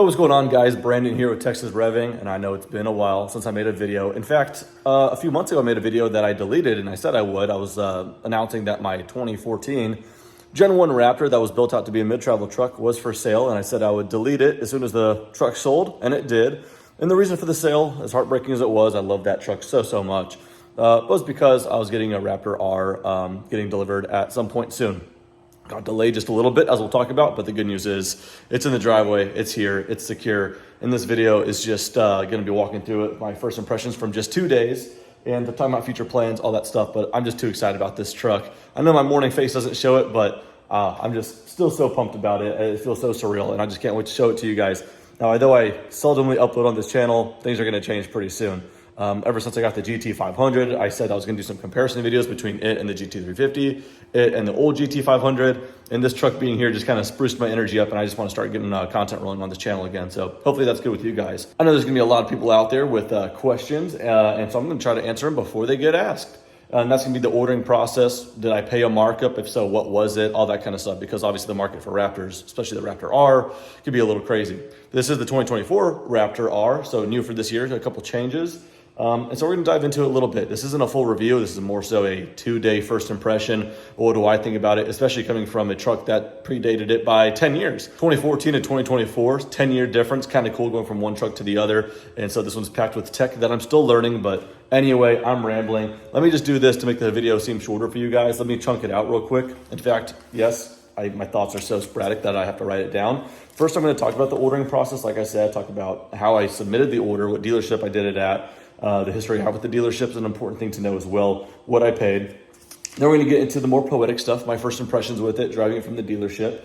what's going on, guys? Brandon here with Texas Revving, and I know it's been a while since I made a video. In fact, a few months ago I made a video that I deleted, and I said I would. I was announcing that my 2014 Gen 1 Raptor that was built out to be a mid-travel truck was for sale, and I said I would delete it as soon as the truck sold, and it did. And the reason for the sale, as heartbreaking as it was, I love that truck so much, was because I was getting a Raptor R getting delivered at some point soon. Got delayed just a little bit, as we'll talk about, but the good news is it's in the driveway, it's here, it's secure. And this video is just gonna be walking through it, my first impressions from just 2 days, and talking about future plans, all that stuff, but I'm just too excited about this truck. I know my morning face doesn't show it, but I'm just still so pumped about it. It feels so surreal, and I just can't wait to show it to you guys. Now, although I seldomly upload on this channel, things are gonna change pretty soon. Ever since I got the GT500, I said I was gonna do some comparison videos between it and the GT350, it and the old GT500, and this truck being here just kind of spruced my energy up, and I just wanna start getting content rolling on this channel again. So hopefully that's good with you guys. I know there's gonna be a lot of people out there with questions, and so I'm gonna try to answer them before they get asked. And that's gonna be the ordering process. Did I pay a markup? If so, what was it? All that kind of stuff, because obviously the market for Raptors, especially the Raptor R, could be a little crazy. This is the 2024 Raptor R, so new for this year, a couple changes. And so we're gonna dive into it a little bit. This isn't a full review. This is more so a 2-day first impression. What do I think about it, especially coming from a truck that predated it by 10 years. 2014 to 2024, 10-year difference, kind of cool going from one truck to the other. And so this one's packed with tech that I'm still learning, but anyway, I'm rambling. Let me just do this to make the video seem shorter for you guys. Let me chunk it out real quick. In fact, yes, my thoughts are so sporadic that I have to write it down. First, I'm gonna talk about the ordering process. Like I said, talk about how I submitted the order, what dealership I did it at. The history I have with the dealership is an important thing to know as well, what I paid. Then we're gonna get into the more poetic stuff, my first impressions with it, driving it from the dealership.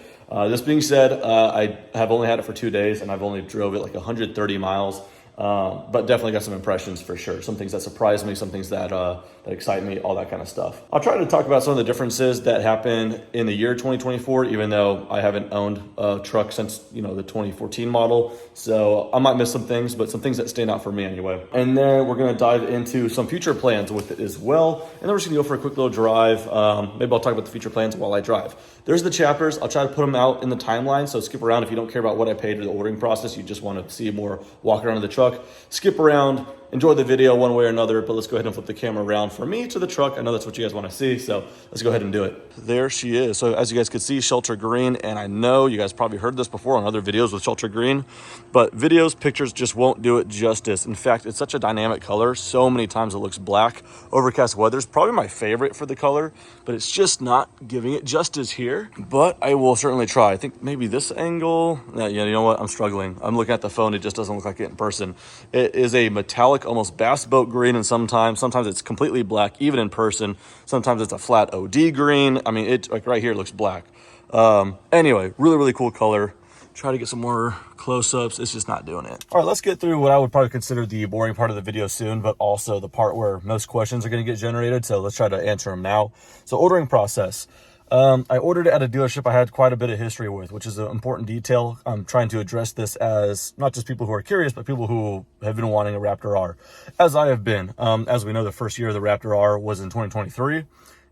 This being said, I have only had it for 2 days, and I've only drove it like 130 miles, but definitely got some impressions for sure. Some things that surprised me, some things that excite me, all that kind of stuff. I'll try to talk about some of the differences that happened in the year 2024, even though I haven't owned a truck since, the 2014 model. So I might miss some things, but some things that stand out for me anyway. And then we're gonna dive into some future plans with it as well. And then we're just gonna go for a quick little drive. Maybe I'll talk about the future plans while I drive. There's the chapters. I'll try to put them out in the timeline. So skip around if you don't care about what I paid or the ordering process. You just want to see more walk around in the truck. Skip around, enjoy the video one way or another, but let's go ahead and flip the camera around for me to the truck. I know that's what you guys want to see, so let's go ahead and do it. There she is. So as you guys could see, shelter green, and I know you guys probably heard this before on other videos with shelter green, but videos, pictures just won't do it justice. In fact, it's such a dynamic color. So many times it looks black. Overcast weather is probably my favorite for the color, but it's just not giving it justice here. But I will certainly try. I think maybe this angle. Yeah, you know what? I'm struggling. I'm looking at the phone. It just doesn't look like it in person. It is a metallic, almost bass boat green, and sometimes it's completely black, even in person. Sometimes it's a flat OD green. I mean, it like right here looks black. Anyway, really cool color. Try to get some more close-ups. It's just not doing it. All right, let's get through what I would probably consider the boring part of the video soon, but also the part where most questions are going to get generated. So let's try to answer them now. So ordering process. I ordered it at a dealership I had quite a bit of history with, which is an important detail. I'm trying to address this as not just people who are curious, but people who have been wanting a Raptor R, as I have been. As we know, the first year of the Raptor R was in 2023.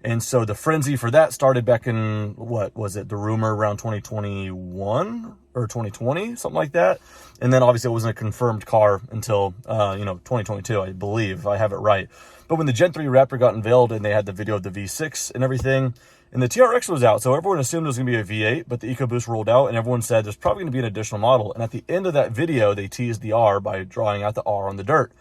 And so the frenzy for that started back in, what was it? The rumor around 2021 or 2020, something like that. And then obviously it wasn't a confirmed car until, 2022, I believe, if I have it right. But when the Gen 3 Raptor got unveiled and they had the video of the V6 and everything, and the TRX was out, so everyone assumed it was gonna be a V8, but the EcoBoost rolled out and everyone said there's probably gonna be an additional model. And at the end of that video, they teased the R by drawing out the R on the dirt.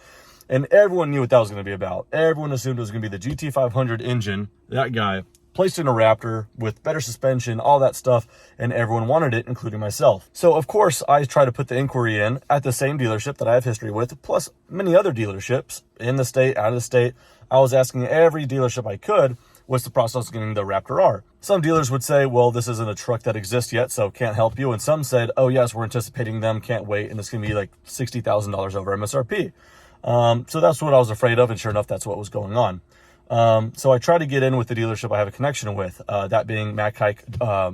And everyone knew what that was gonna be about. Everyone assumed it was gonna be the GT500 engine, that guy, placed in a Raptor with better suspension, all that stuff, and everyone wanted it, including myself. So of course, I try to put the inquiry in at the same dealership that I have history with, plus many other dealerships in the state, out of the state. I was asking every dealership I could, what's the process of getting the Raptor R? Some dealers would say, well, this isn't a truck that exists yet, so can't help you. And some said, oh yes, we're anticipating them, can't wait, and it's gonna be like $60,000 over MSRP. So that's what I was afraid of, and sure enough, that's what was going on. So I tried to get in with the dealership I have a connection with, that being Mack Hike,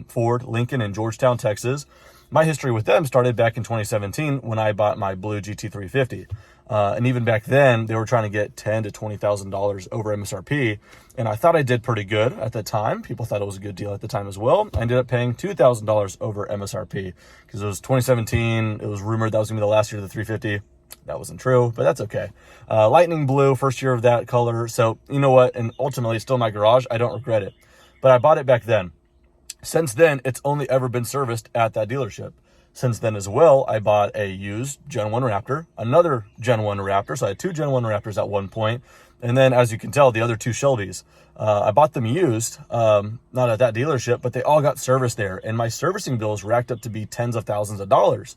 Ford, Lincoln, in Georgetown, Texas. My history with them started back in 2017 when I bought my blue GT350. And even back then, they were trying to get $10,000 to $20,000 over MSRP. And I thought I did pretty good at the time. People thought it was a good deal at the time as well. I ended up paying $2,000 over MSRP because it was 2017. It was rumored that was going to be the last year of the 350. That wasn't true, but that's okay. Lightning blue, first year of that color. So you know what? And ultimately, it's still in my garage. I don't regret it. But I bought it back then. Since then, it's only ever been serviced at that dealership. Since then as well, I bought a used Gen 1 Raptor, another Gen 1 Raptor. So I had two Gen 1 Raptors at one point. And then, as you can tell, the other two Shelbys. I bought them used, not at that dealership, but they all got serviced there. And my servicing bills racked up to be tens of thousands of dollars.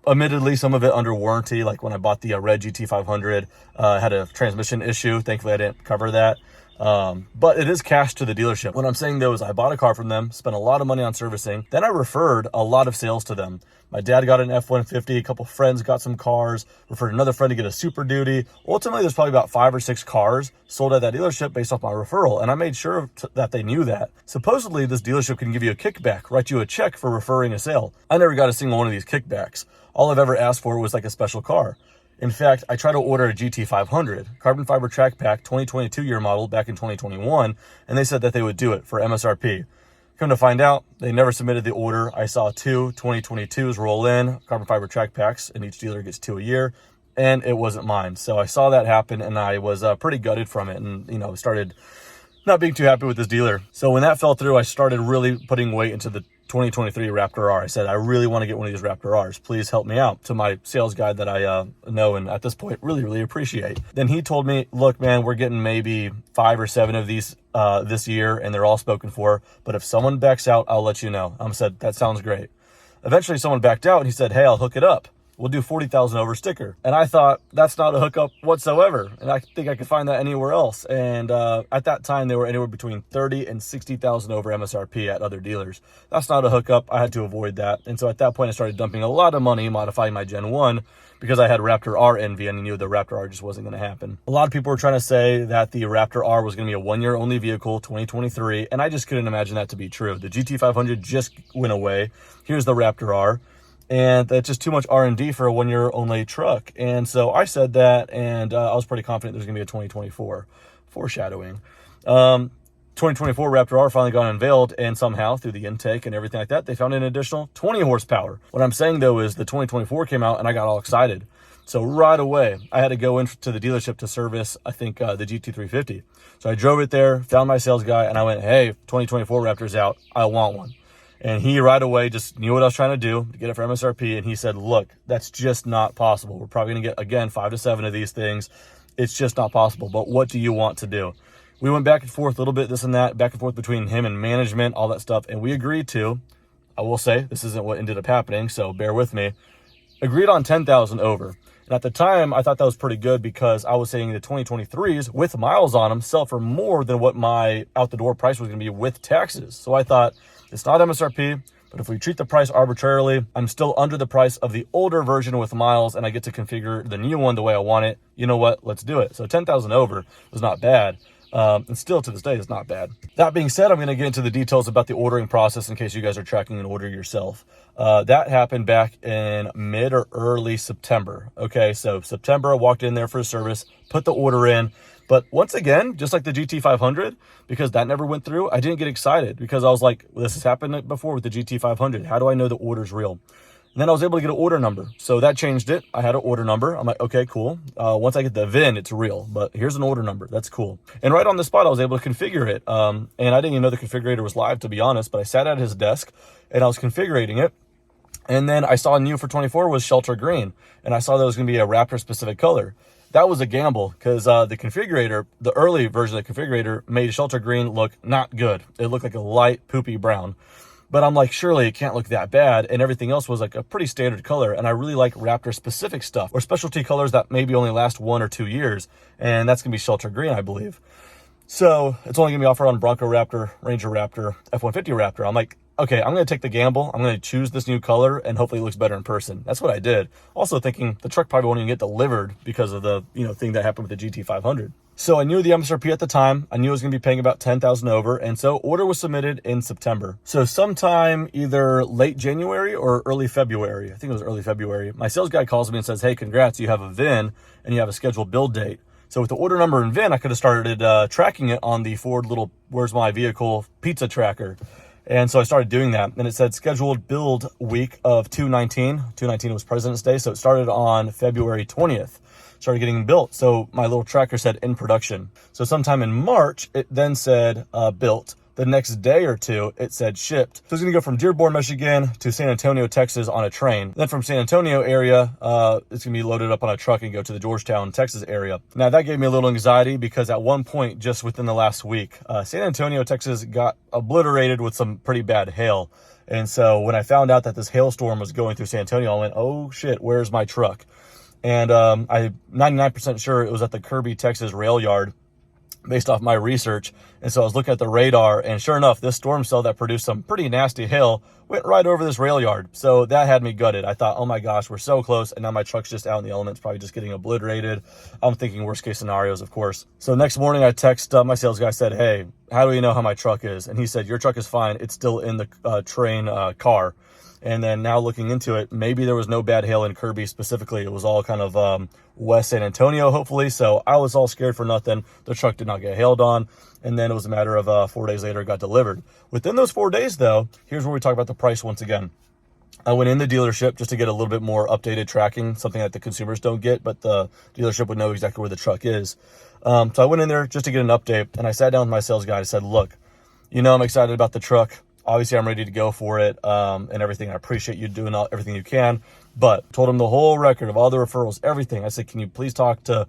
Admittedly, some of it under warranty, like when I bought the Red GT500, had a transmission issue. Thankfully, I didn't cover that. But it is cash to the dealership. What I'm saying though is I bought a car from them, spent a lot of money on servicing. Then I referred a lot of sales to them. My dad got an F-150, a couple friends got some cars, referred another friend to get a Super Duty. Ultimately, there's probably about 5 or 6 cars sold at that dealership based off my referral. And I made sure that they knew that. Supposedly, this dealership can give you a kickback, write you a check for referring a sale. I never got a single one of these kickbacks. All I've ever asked for was like a special car. In fact, I tried to order a GT500, carbon fiber track pack, 2022 year model back in 2021, and they said that they would do it for MSRP. Come to find out, they never submitted the order. I saw 2 2022s roll in, carbon fiber track packs, and each dealer gets 2 a year, and it wasn't mine. So I saw that happen, and I was pretty gutted from it, and started not being too happy with this dealer. So when that fell through, I started really putting weight into the 2023 Raptor R. I said, I really want to get one of these Raptor Rs. Please help me out. To my sales guy that I know and at this point really, really appreciate. Then he told me, look, man, we're getting maybe 5 or 7 of these this year, and they're all spoken for. But if someone backs out, I'll let you know. I said, that sounds great. Eventually, someone backed out, and he said, hey, I'll hook it up. We'll do 40,000 over sticker. And I thought, that's not a hookup whatsoever. And I think I could find that anywhere else. And at that time, they were anywhere between 30 and 60,000 over MSRP at other dealers. That's not a hookup. I had to avoid that. And so at that point, I started dumping a lot of money modifying my Gen 1 because I had Raptor R envy and I knew the Raptor R just wasn't going to happen. A lot of people were trying to say that the Raptor R was going to be a 1-year only vehicle, 2023. And I just couldn't imagine that to be true. The GT500 just went away. Here's the Raptor R. And that's just too much R&D for a 1-year only truck. And so I said that, and I was pretty confident there's going to be a 2024. Foreshadowing. 2024 Raptor R finally got unveiled, and somehow through the intake and everything like that, they found an additional 20 horsepower. What I'm saying though is the 2024 came out and I got all excited. So right away, I had to go into the dealership to service, I think, the GT350. So I drove it there, found my sales guy, and I went, hey, 2024 Raptor's out. I want one. And he right away just knew what I was trying to do to get it for MSRP. And he said, look, that's just not possible. We're probably going to get, again, 5 to 7 of these things. It's just not possible. But what do you want to do? We went back and forth a little bit, this and that, back and forth between him and management, all that stuff. And we agreed to, I will say, this isn't what ended up happening, so bear with me, agreed on 10,000 over. And at the time, I thought that was pretty good because I was saying the 2023s with miles on them sell for more than what my out-the-door price was going to be with taxes. So I thought, it's not MSRP, but if we treat the price arbitrarily, I'm still under the price of the older version with miles, and I get to configure the new one the way I want it. You know what? Let's do it. So 10,000 over was not bad. And still to this day, it's not bad. That being said, I'm going to get into the details about the ordering process in case you guys are tracking an order yourself. That happened back in mid or early September. Okay, so September, I walked in there for a service, put the order in. But once again, just like the GT500, because that never went through, I didn't get excited because I was like, well, this has happened before with the GT500. How do I know the order's real? And then I was able to get an order number. So that changed it. I had an order number. I'm like, okay, cool. Once I get the VIN, it's real. But here's an order number. That's cool. And right on the spot, I was able to configure it. And I didn't even know the configurator was live, to be honest. But I sat at his desk and I was configuring it. And then I saw new for 24 was Shelter Green. And I saw that was going to be a Raptor specific color. That was a gamble because the configurator, the early version of the configurator, made Shelter Green look not good. It looked like a light poopy brown. But I'm like, surely it can't look that bad. And everything else was like a pretty standard color. And I really like Raptor specific stuff or specialty colors that maybe only last 1 or 2 years. And that's going to be Shelter Green, I believe. So it's only going to be offered on Bronco Raptor, Ranger Raptor, F-150 Raptor. I'm like, okay, I'm going to take the gamble. I'm going to choose this new color and hopefully it looks better in person. That's what I did. Also thinking the truck probably won't even get delivered because of the, thing that happened with the GT500. So I knew the MSRP at the time. I knew I was going to be paying about $10,000 over. And so order was submitted in September. So sometime either late January or early February, I think it was early February, my sales guy calls me and says, hey, congrats, you have a VIN and you have a scheduled build date. So with the order number and VIN, I could have started tracking it on the Ford little Where's My Vehicle pizza tracker. And so I started doing that. And it said scheduled build week of 2/19. 2/19 was President's Day. So it started on February 20th. Started getting built. So my little tracker said in production. So sometime in March, it then said built. The next day or two, it said shipped. So it's going to go from Dearborn, Michigan to San Antonio, Texas on a train. Then from San Antonio area, it's going to be loaded up on a truck and go to the Georgetown, Texas area. Now that gave me a little anxiety because at one point, just within the last week, San Antonio, Texas got obliterated with some pretty bad hail. And so when I found out that this hailstorm was going through San Antonio, I went, oh shit, where's my truck? And I'm 99% sure it was at the Kirby, Texas rail yard based off my research. And so I was looking at the radar, and sure enough, this storm cell that produced some pretty nasty hail went right over this rail yard. So that had me gutted. I thought, oh my gosh, we're so close. And now my truck's just out in the elements, probably just getting obliterated. I'm thinking worst case scenarios, of course. So next morning I text my sales guy, said, hey, how do we know how my truck is? And he said, your truck is fine. It's still in the train car. And then now looking into it, maybe there was no bad hail in Kirby specifically. It was all kind of West San Antonio, hopefully. So I was all scared for nothing. The truck did not get hailed on. And then it was a matter of 4 days later, it got delivered. Within those 4 days, though, here's where we talk about the price once again. I went in the dealership just to get a little bit more updated tracking, something that the consumers don't get, but the dealership would know exactly where the truck is. So I went in there just to get an update. And I sat down with my sales guy and said, look, I'm excited about the truck. Obviously, I'm ready to go for it and everything. I appreciate you doing everything you can. But told him the whole record of all the referrals, everything. I said, can you please talk to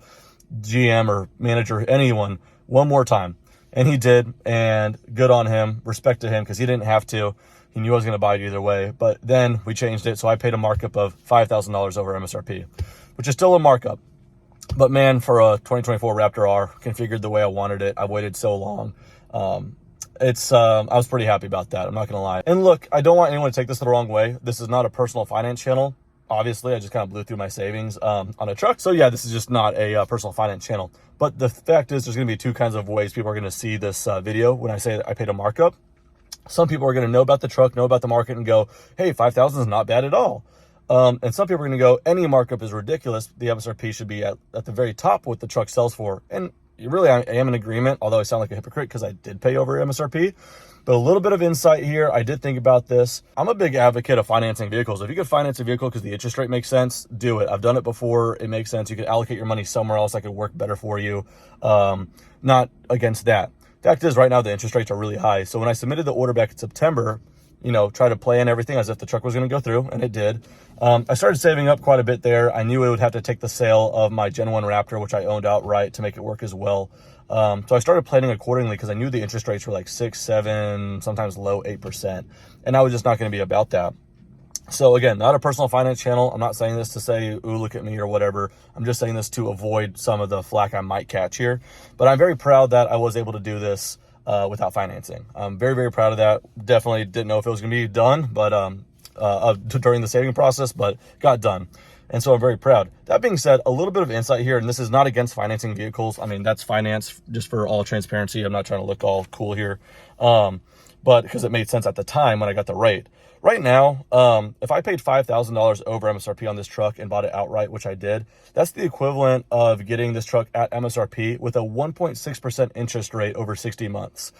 GM or manager, anyone, one more time? And he did. And good on him. Respect to him because he didn't have to. He knew I was going to buy it either way. But then we changed it. So I paid a markup of $5,000 over MSRP, which is still a markup. But man, for a 2024 Raptor R, configured the way I wanted it. I waited so long. I was pretty happy about that. I'm not going to lie. And look, I don't want anyone to take this the wrong way. This is not a personal finance channel. Obviously, I just kind of blew through my savings on a truck. So yeah, this is just not a personal finance channel. But the fact is there's going to be two kinds of ways people are going to see this video when I say that I paid a markup. Some people are going to know about the truck, know about the market and go, hey, 5,000 is not bad at all. And some people are going to go, any markup is ridiculous. The MSRP should be at the very top what the truck sells for. And really, I am in agreement, although I sound like a hypocrite because I did pay over MSRP. But a little bit of insight here. I did think about this. I'm a big advocate of financing vehicles. If you could finance a vehicle because the interest rate makes sense, do it. I've done it before. It makes sense. You could allocate your money somewhere else that could work better for you. Not against that. Fact is, right now, the interest rates are really high. So when I submitted the order back in September, try to plan everything as if the truck was going to go through, and it did. I started saving up quite a bit there. I knew it would have to take the sale of my Gen 1 Raptor, which I owned outright, to make it work as well. So I started planning accordingly because I knew the interest rates were like 6, 7, sometimes low 8%. And I was just not going to be about that. So again, not a personal finance channel. I'm not saying this to say, ooh, look at me or whatever. I'm just saying this to avoid some of the flack I might catch here. But I'm very proud that I was able to do this without financing. I'm very, very proud of that. Definitely didn't know if it was going to be done, but during the saving process, but got done. And so I'm very proud. That being said, a little bit of insight here, and this is not against financing vehicles. I mean, that's finance just for all transparency. I'm not trying to look all cool here, but because it made sense at the time when I got the rate. Right now, if I paid $5,000 over MSRP on this truck and bought it outright, which I did, that's the equivalent of getting this truck at MSRP with a 1.6% interest rate over 60 months.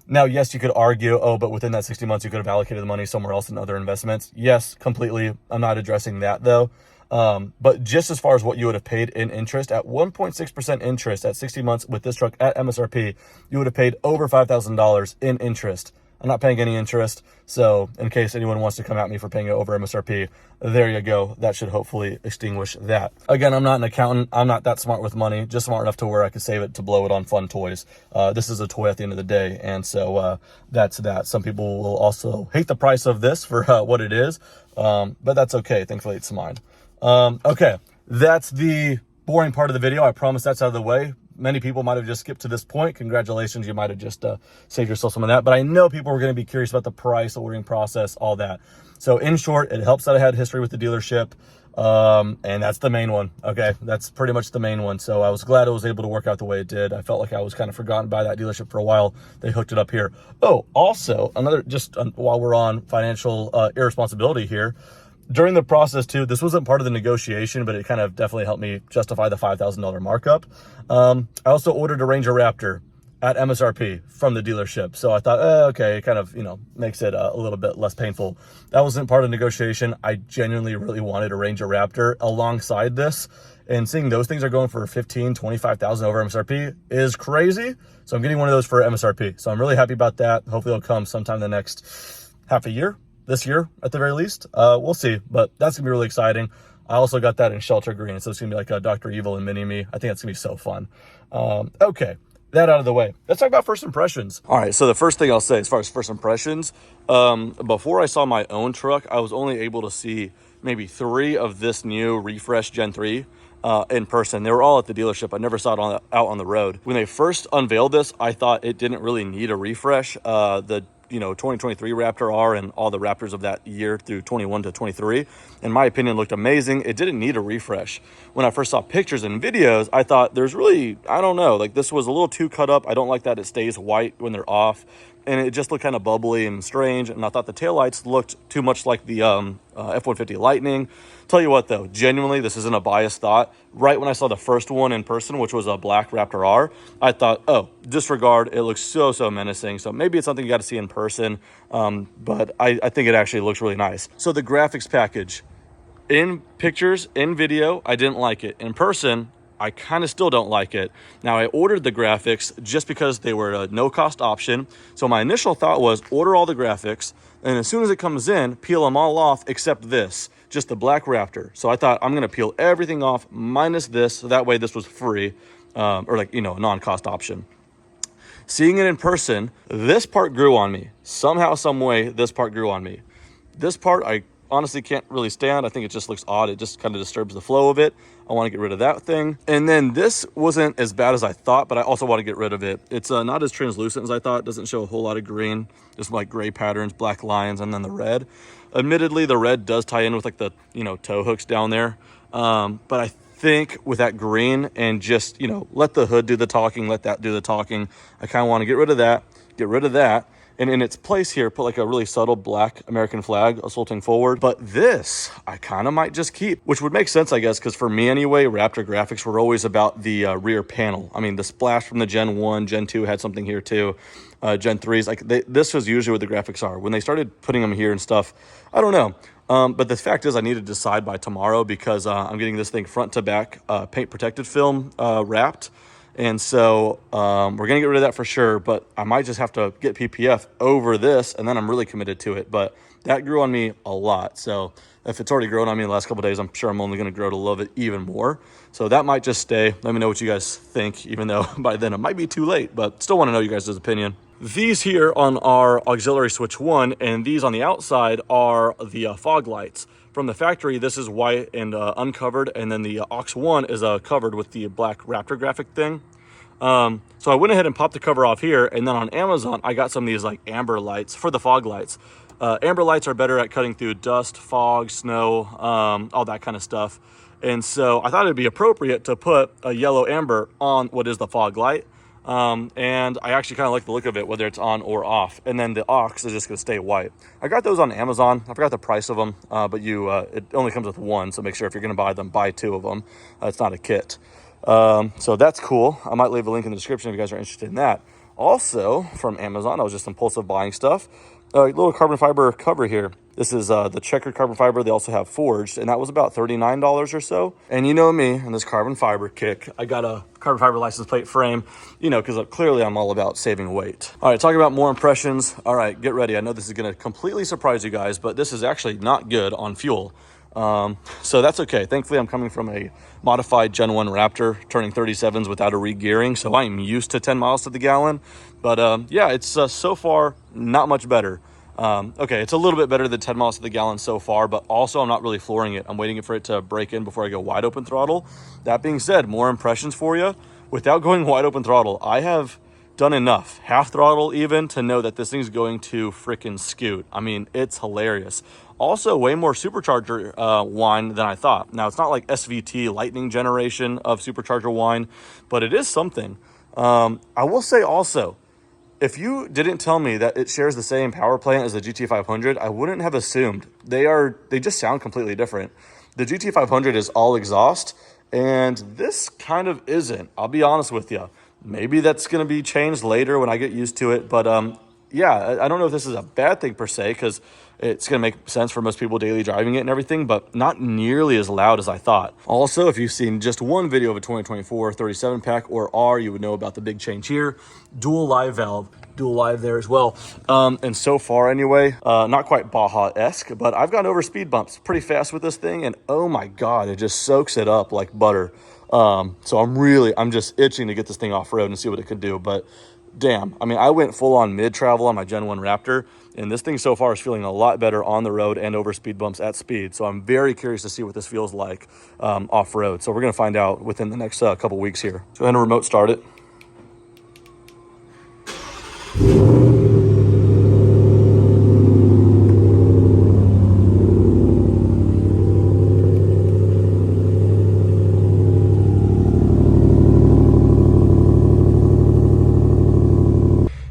Now, yes, you could argue, oh, but within that 60 months, you could have allocated the money somewhere else in other investments. Yes, completely. I'm not addressing that, though. But just as far as what you would have paid in interest, at 1.6% interest at 60 months with this truck at MSRP, you would have paid over $5,000 in interest. I'm not paying any interest. So in case anyone wants to come at me for paying it over MSRP, there you go. That should hopefully extinguish that. Again, I'm not an accountant. I'm not that smart with money, just smart enough to where I could save it to blow it on fun toys. This is a toy at the end of the day. And so that's that. Some people will also hate the price of this for what it is. But that's okay. Thankfully, it's mine. Okay, that's the boring part of the video. I promise that's out of the way. many people might have just skipped to this point. Congratulations, you might have just saved yourself some of that. But I know people were going to be curious about the price, the ordering process, all that. So in short, it helps that I had history with the dealership. And that's the main one. Okay. That's pretty much the main one. So I was glad it was able to work out the way it did. I felt like I was kind of forgotten by that dealership for a while. They hooked it up here. Oh, also another, just while we're on financial irresponsibility here, during the process too, this wasn't part of the negotiation, but it kind of definitely helped me justify the $5,000 markup. I also ordered a Ranger Raptor at MSRP from the dealership. So I thought, okay, it kind of, makes it a little bit less painful. That wasn't part of the negotiation. I genuinely really wanted a Ranger Raptor alongside this. And seeing those things are going for 15, 25,000 over MSRP is crazy. So I'm getting one of those for MSRP. So I'm really happy about that. Hopefully it'll come sometime in the next half a year, this year at the very least. We'll see, but that's gonna be really exciting. I also got that in Shelter Green. So it's gonna be like a Dr. Evil and Mini-Me. I think that's gonna be so fun. Okay. That out of the way, let's talk about first impressions. All right, so the first thing I'll say as far as first impressions, before I saw my own truck, I was only able to see maybe 3 of this new refresh Gen 3 in person. They were all at the dealership. I never saw it out on the road. When they first unveiled this, I thought it didn't really need a refresh. The 2023 Raptor R and all the Raptors of that year through 21 to 23, in my opinion, looked amazing. It didn't need a refresh. When I first saw pictures and videos, I thought there's really, I don't know, like this was a little too cut up. I don't like that it stays white when they're off. And it just looked kind of bubbly and strange. And I thought the taillights looked too much like the F-150 Lightning. Tell you what though, genuinely, this isn't a biased thought. Right when I saw the first one in person, which was a black Raptor R, I thought, oh, disregard, it looks so menacing. So maybe it's something you got to see in person. But I think it actually looks really nice. So the graphics package, in pictures, in video, I didn't like it. In person, I kind of still don't like it. Now, I ordered the graphics just because they were a no-cost option. So my initial thought was order all the graphics, and as soon as it comes in, peel them all off except this, just the black Raptor. So I thought I'm going to peel everything off minus this, so that way this was free, or like, a non-cost option. Seeing it in person, this part grew on me. Somehow, some way, this part grew on me. This part, I honestly can't really stand. I think it just looks odd. It just kind of disturbs the flow of it. I want to get rid of that thing. And then this wasn't as bad as I thought, but I also want to get rid of it. It's not as translucent as I thought. It doesn't show a whole lot of green, just like gray patterns, black lines, and then the red. Admittedly, the red does tie in with like the, tow hooks down there. But I think with that green and just, let the hood do the talking, let that do the talking. I kind of want to get rid of that. And in its place here, put like a really subtle black American flag assaulting forward. But this, I kind of might just keep, which would make sense, I guess, because for me anyway, Raptor graphics were always about the rear panel. I mean, the splash from the Gen 1, Gen 2 had something here too. Gen 3s, like this was usually what the graphics are. When they started putting them here and stuff, I don't know. But the fact is I need to decide by tomorrow because I'm getting this thing front to back paint protected film wrapped. And so we're going to get rid of that for sure, but I might just have to get PPF over this, and then I'm really committed to it. But that grew on me a lot. So if it's already grown on me in the last couple of days, I'm sure I'm only going to grow to love it even more. So that might just stay. Let me know what you guys think, even though by then it might be too late, but still want to know you guys' opinion. These here on our auxiliary switch 1, and these on the outside are the fog lights. From the factory, this is white and uncovered, and then the aux 1 is covered with the black Raptor graphic thing. So I went ahead and popped the cover off here, and then on Amazon, I got some of these like amber lights for the fog lights. Amber lights are better at cutting through dust, fog, snow, all that kind of stuff. And so I thought it'd be appropriate to put a yellow amber on what is the fog light. And I actually kind of like the look of it, whether it's on or off. And then the aux is just going to stay white. I got those on Amazon. I forgot the price of them, but it only comes with one. So make sure if you're going to buy them, buy 2 of them. It's not a kit. So that's cool. I might leave a link in the description if you guys are interested in that. Also from Amazon, I was just impulsive buying stuff. Little carbon fiber cover here. This is the checkered carbon fiber. They also have forged, and that was about $39 or so. And you know me and this carbon fiber kick. I got a carbon fiber license plate frame, because clearly I'm all about saving weight. All right, talking about more impressions. All right, get ready. I know this is going to completely surprise you guys, but this is actually not good on fuel. So that's okay. Thankfully, I'm coming from a modified Gen 1 Raptor, turning 37s without a re-gearing, so I am used to 10 miles to the gallon. But yeah, it's so far not much better. Okay, it's a little bit better than 10 miles to the gallon so far, but also I'm not really flooring it. I'm waiting for it to break in before I go wide open throttle. That being said, more impressions for you. without going wide open throttle, I have done enough, half throttle even, to know that this thing's going to freaking scoot. I mean, it's hilarious. Also, way more supercharger whine than I thought. Now, it's not like SVT Lightning generation of supercharger whine, but it is something. I will say also, if you didn't tell me that it shares the same power plant as the GT500, I wouldn't have assumed. They just sound completely different. The GT500 is all exhaust, and this kind of isn't. I'll be honest with you. Maybe that's going to be changed later when I get used to it. But yeah, I don't know if this is a bad thing per se, because it's going to make sense for most people daily driving it and everything, but not nearly as loud as I thought. Also, if you've seen just one video of a 2024 37 pack or R, you would know about the big change here. Dual live valve, dual live there as well. And so far anyway, not quite Baja-esque, but I've gone over speed bumps pretty fast with this thing, and oh my God, it just soaks it up like butter. So I'm just itching to get this thing off road and see what it could do. But damn, I mean, I went full on mid travel on my Gen 1 Raptor, and this thing so far is feeling a lot better on the road and over speed bumps at speed. So I'm very curious to see what this feels like off road. So we're going to find out within the next couple weeks here. So go ahead and remote start it.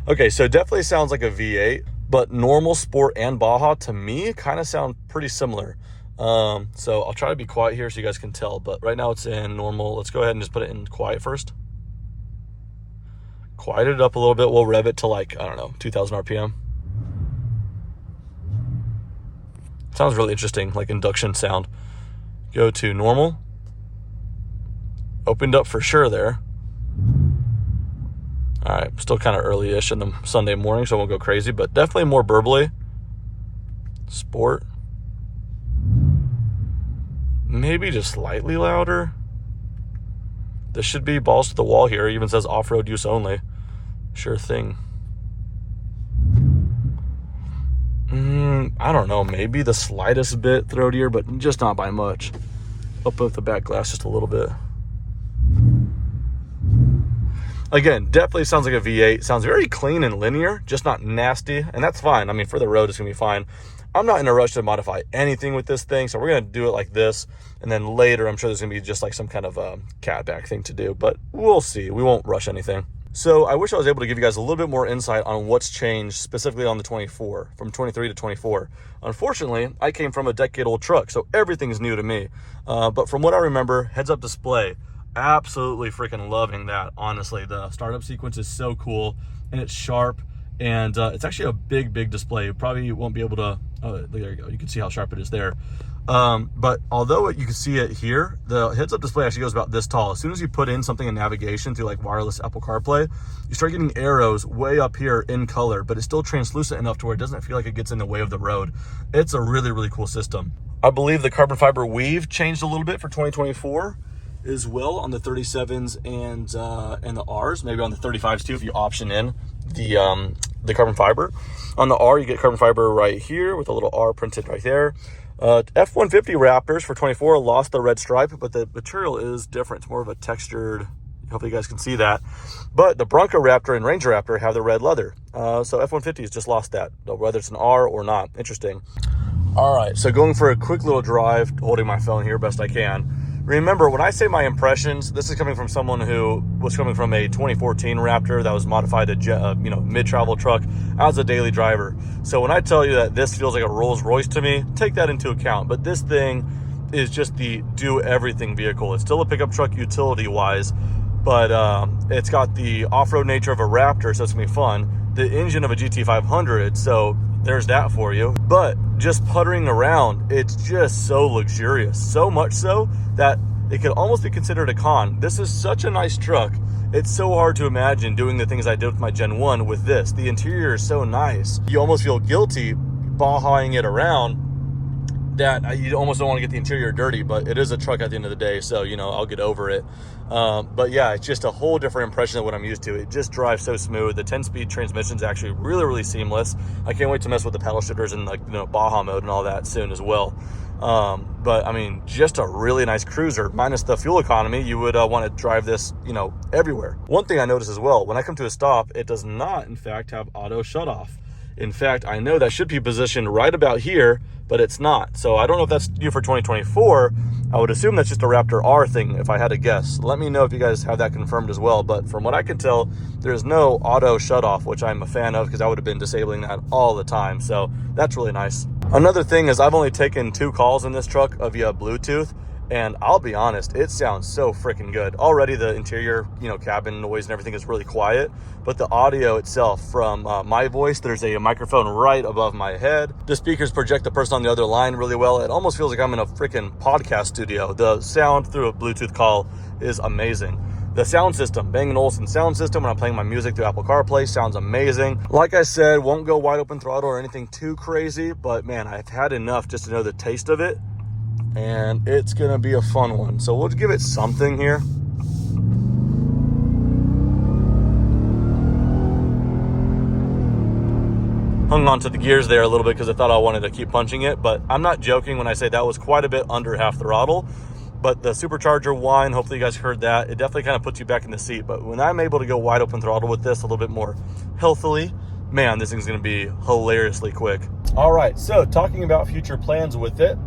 Okay, so it definitely sounds like a V8, but normal, sport, and Baja to me kind of sound pretty similar. So I'll try to be quiet here so you guys can tell, but right now it's in normal. Let's go ahead and just put it in quiet first. Quiet it up a little bit. We'll rev it to like, I don't know, 2000 RPM. Sounds really interesting, like induction sound. Go to normal. Opened up for sure there. All right, still kind of early-ish in the Sunday morning, so I won't go crazy, but definitely more burbly. Sport. Maybe just slightly louder. This should be balls to the wall here. It even says off-road use only. Sure thing. I don't know, maybe the slightest bit throatier, but just not by much. Up with the back glass just a little bit. Again, definitely sounds like a V8. Sounds very clean and linear, just not nasty, and that's fine. I mean, for the road, it's going to be fine. I'm not in a rush to modify anything with this thing, so we're going to do it like this, and then later, I'm sure there's going to be just like some kind of catback thing to do, but we'll see. We won't rush anything. So I wish I was able to give you guys a little bit more insight on what's changed specifically on the 24, from 23 to 24. Unfortunately, I came from a decade-old truck, so everything's new to me. But from what I remember, heads-up display, absolutely freaking loving that. Honestly, the startup sequence is so cool, and it's sharp, and it's actually a big display. You probably won't be able to, there you go, you can see how sharp it is there. But although you can see it here, the heads-up display actually goes about this tall. As soon as you put in something in navigation through like wireless Apple CarPlay, you start getting arrows way up here in color, but it's still translucent enough to where it doesn't feel like it gets in the way of the road. It's a really cool system. I believe the carbon fiber weave changed a little bit for 2024 as well on the 37s and the Rs, maybe on the 35s too if you option in the carbon fiber. On the R, you get carbon fiber right here with a little R printed right there. F-150 Raptors for 24 lost the red stripe, but the material is different. It's more of a textured, hopefully you guys can see that. But the Bronco Raptor and Ranger Raptor have the red leather. So F-150 has just lost that, whether it's an R or not. Interesting. All right, so going for a quick little drive, holding my phone here best I can. Remember, when I say my impressions, this is coming from someone who was coming from a 2014 Raptor that was modified to, mid-travel truck as a daily driver. So when I tell you that this feels like a Rolls Royce to me, take that into account. But this thing is just the do-everything vehicle. It's still a pickup truck utility-wise, but it's got the off-road nature of a Raptor, so it's going to be fun. The engine of a GT500, so there's that for you. But just puttering around, it's just so luxurious, so much so that it could almost be considered a con. This is such a nice truck. It's so hard to imagine doing the things I did with my Gen 1 with this. The interior is so nice. You almost feel guilty Bajaing it around that you almost don't want to get the interior dirty, but it is a truck at the end of the day, so, I'll get over it. But yeah, it's just a whole different impression than what I'm used to. It just drives so smooth. The 10-speed transmission is actually really seamless. I can't wait to mess with the paddle shifters and Baja mode and all that soon as well. But I mean, just a really nice cruiser. Minus the fuel economy, you would want to drive this, everywhere. One thing I noticed as well, when I come to a stop, it does not, in fact, have auto shut off. In fact, I know that should be positioned right about here, but it's not. So I don't know if that's due for 2024. I would assume that's just a Raptor R thing, if I had to guess. Let me know if you guys have that confirmed as well. But from what I can tell, there's no auto shut off, which I'm a fan of because I would have been disabling that all the time. So that's really nice. Another thing is I've only taken 2 calls in this truck via Bluetooth. And I'll be honest, it sounds so freaking good. Already the interior, cabin noise and everything is really quiet, but the audio itself from my voice, there's a microphone right above my head. The speakers project the person on the other line really well. It almost feels like I'm in a freaking podcast studio. The sound through a Bluetooth call is amazing. The sound system, Bang & Olufsen sound system, when I'm playing my music through Apple CarPlay, sounds amazing. Like I said, won't go wide open throttle or anything too crazy, but man, I've had enough just to know the taste of it. And it's gonna be a fun one. So we'll give it something here. Hung on to the gears there a little bit because I thought I wanted to keep punching it, but I'm not joking when I say that was quite a bit under half throttle. But the supercharger whine, hopefully you guys heard that. It definitely kind of puts you back in the seat. But when I'm able to go wide open throttle with this a little bit more healthily, man, this thing's gonna be hilariously quick. All right, so talking about future plans with it.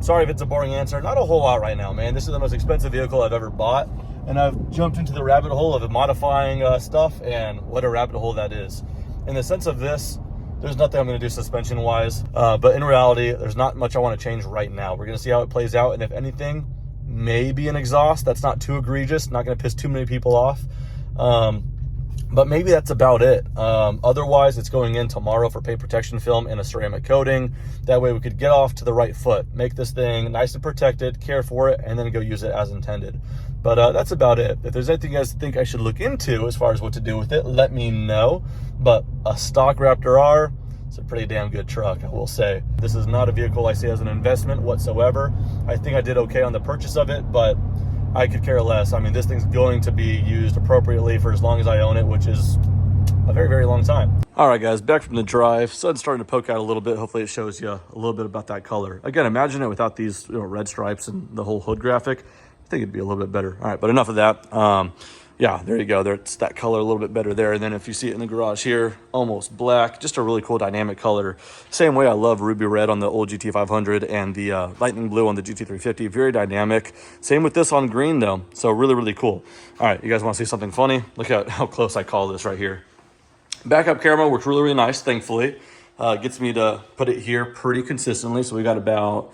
Sorry if it's a boring answer. Not a whole lot right now, man. This is the most expensive vehicle I've ever bought. And I've jumped into the rabbit hole of modifying stuff, and what a rabbit hole that is. In the sense of this, there's nothing I'm gonna do suspension-wise. But in reality, there's not much I wanna change right now. We're gonna see how it plays out. And if anything, maybe an exhaust. That's not too egregious. Not gonna piss too many people off. But maybe that's about it. Otherwise, it's going in tomorrow for paint protection film and a ceramic coating. That way we could get off to the right foot, make this thing nice and protected, care for it, and then go use it as intended. But that's about it. If there's anything you guys think I should look into as far as what to do with it, let me know. But a stock Raptor R, it's a pretty damn good truck, I will say. This is not a vehicle I see as an investment whatsoever. I think I did okay on the purchase of it, but I could care less. I mean, this thing's going to be used appropriately for as long as I own it, which is a very, very long time. All right, guys, back from the drive. Sun's starting to poke out a little bit. Hopefully it shows you a little bit about that color. Again, imagine it without these red stripes and the whole hood graphic. I think it'd be a little bit better. All right, but enough of that. Yeah, there you go. It's that color a little bit better there. And then if you see it in the garage here, almost black, just a really cool dynamic color. Same way I love ruby red on the old GT500 and the lightning blue on the GT350. Very dynamic. Same with this on green though. So really, really cool. All right, you guys want to see something funny? Look at how close I call this right here. Backup camera works really, really nice, thankfully. Gets me to put it here pretty consistently. So we got about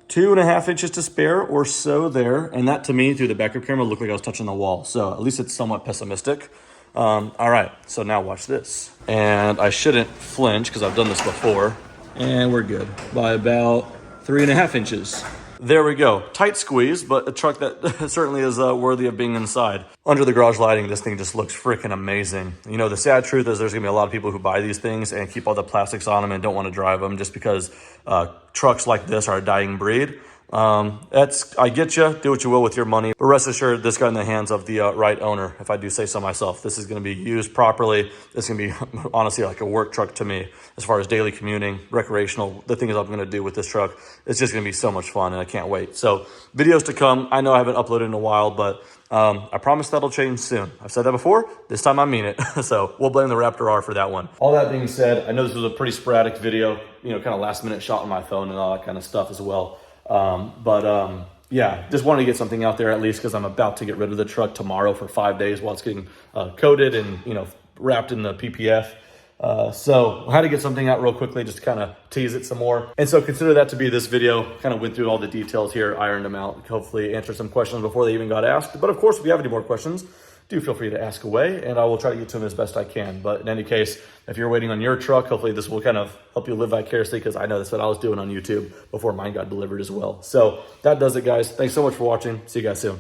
2.5 inches to spare or so there. And that to me through the backup camera looked like I was touching the wall. So at least it's somewhat pessimistic. All right, so now watch this. And I shouldn't flinch because I've done this before. And we're good by about 3.5 inches. There we go. Tight squeeze, but a truck that certainly is worthy of being inside. Under the garage lighting, this thing just looks freaking amazing. The sad truth is there's gonna be a lot of people who buy these things and keep all the plastics on them and don't want to drive them just because trucks like this are a dying breed. I get you, do what you will with your money, but rest assured this got in the hands of the right owner, if I do say so myself. This is going to be used properly. This is going to be honestly like a work truck to me as far as daily commuting, recreational. The things I'm going to do with this truck, it's just going to be so much fun and I can't wait. So videos to come. I know I haven't uploaded in a while, but I promise that'll change soon. I've said that before. This time I mean it. So we'll blame the Raptor R for that one. All that being said, I know this was a pretty sporadic video, kind of last minute shot on my phone and all that kind of stuff as well. Yeah, just wanted to get something out there at least because I'm about to get rid of the truck tomorrow for 5 days while it's getting coated and, wrapped in the PPF. So I had to get something out real quickly just to kind of tease it some more. And so consider that to be this video. Kind of went through all the details here, ironed them out, hopefully answered some questions before they even got asked. But of course, if you have any more questions, do feel free to ask away and I will try to get to them as best I can. But in any case, if you're waiting on your truck, hopefully this will kind of help you live vicariously because I know that's what I was doing on YouTube before mine got delivered as well. So that does it, guys. Thanks so much for watching. See you guys soon.